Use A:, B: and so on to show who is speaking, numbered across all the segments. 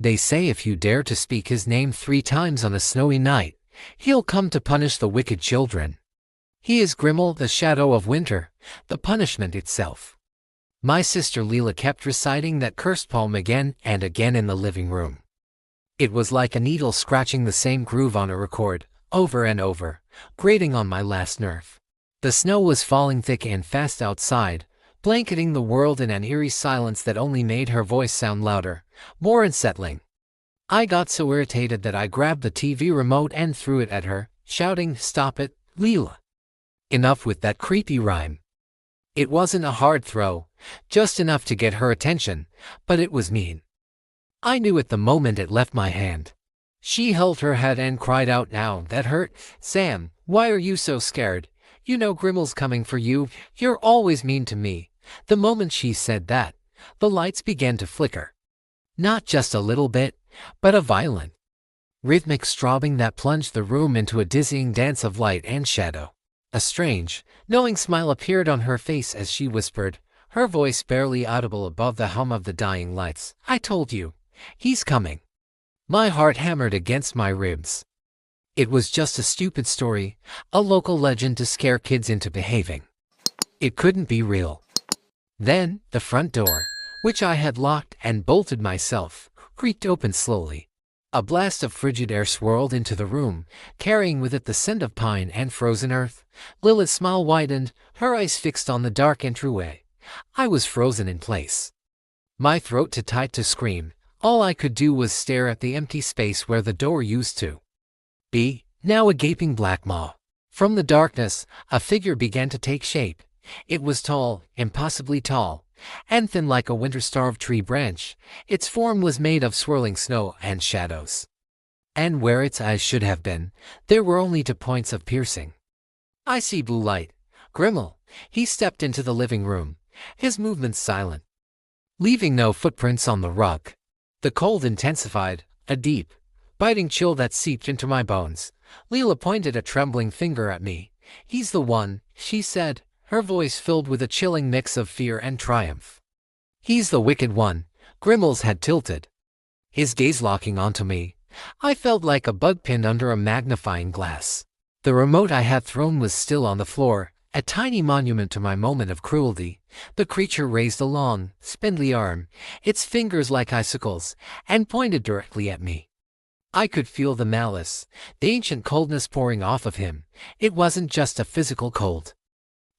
A: They say if you dare to speak his name 3 times on a snowy night, he'll come to punish the wicked children. He is Grimoll, the shadow of winter, the punishment itself. My sister Leela kept reciting that cursed poem again and again in the living room. It was like a needle scratching the same groove on a record, over and over, grating on my last nerve. The snow was falling thick and fast outside, blanketing the world in an eerie silence that only made her voice sound louder, more unsettling. I got so irritated that I grabbed the TV remote and threw it at her, shouting, "Stop it, Leela! Enough with that creepy rhyme." It wasn't a hard throw, just enough to get her attention, but it was mean. I knew it the moment it left my hand. She held her head and cried out, "Now, that hurt. Sam, why are you so scared? You know Grimoll's coming for you. You're always mean to me." The moment she said that, the lights began to flicker. Not just a little bit, but a violent, rhythmic strobing that plunged the room into a dizzying dance of light and shadow. A strange, knowing smile appeared on her face as she whispered, her voice barely audible above the hum of the dying lights, "I told you, he's coming." My heart hammered against my ribs. It was just a stupid story, a local legend to scare kids into behaving. It couldn't be real. Then, the front door, which I had locked and bolted myself, creaked open slowly. A blast of frigid air swirled into the room, carrying with it the scent of pine and frozen earth. Lilith's smile widened, her eyes fixed on the dark entryway. I was frozen in place. My throat too tight to scream. All I could do was stare at the empty space where the door used to be, now a gaping black maw. From the darkness, a figure began to take shape. It was tall, impossibly tall, and thin like a winter-starved tree branch. Its form was made of swirling snow and shadows. And where its eyes should have been, there were only 2 points of piercing. I see blue light. Grimoll. He stepped into the living room, his movements silent, leaving no footprints on the rug. The cold intensified, a deep, biting chill that seeped into my bones. Leela pointed a trembling finger at me. "He's the one," she said, her voice filled with a chilling mix of fear and triumph. "He's the wicked one." Grimoll's head tilted, his gaze locking onto me. I felt like a bug pinned under a magnifying glass. The remote I had thrown was still on the floor, a tiny monument to my moment of cruelty. The creature raised a long, spindly arm, its fingers like icicles, and pointed directly at me. I could feel the malice, the ancient coldness pouring off of him. It wasn't just a physical cold.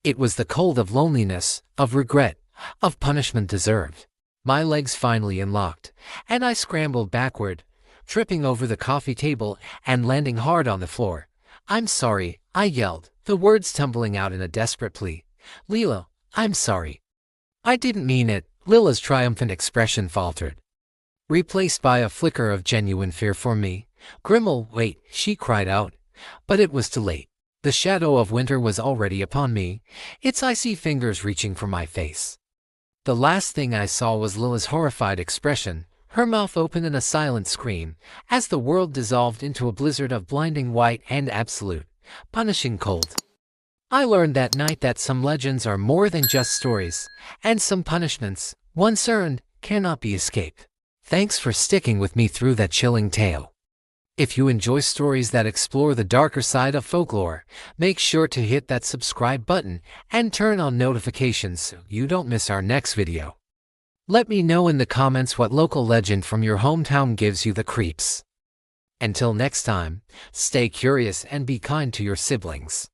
A: It was the cold of loneliness, of regret, of punishment deserved. My legs finally unlocked, and I scrambled backward, tripping over the coffee table and landing hard on the floor. "I'm sorry," I yelled, the words tumbling out in a desperate plea. "Leela, I'm sorry. I didn't mean it." Lila's triumphant expression faltered, replaced by a flicker of genuine fear for me. "Grimoll, wait," she cried out. But it was too late. The shadow of winter was already upon me, its icy fingers reaching for my face. The last thing I saw was Lila's horrified expression, her mouth open in a silent scream, as the world dissolved into a blizzard of blinding white and absolute, punishing cold. I learned that night that some legends are more than just stories, and some punishments, once earned, cannot be escaped. Thanks for sticking with me through that chilling tale. If you enjoy stories that explore the darker side of folklore, make sure to hit that subscribe button and turn on notifications so you don't miss our next video. Let me know in the comments what local legend from your hometown gives you the creeps. Until next time, stay curious and be kind to your siblings.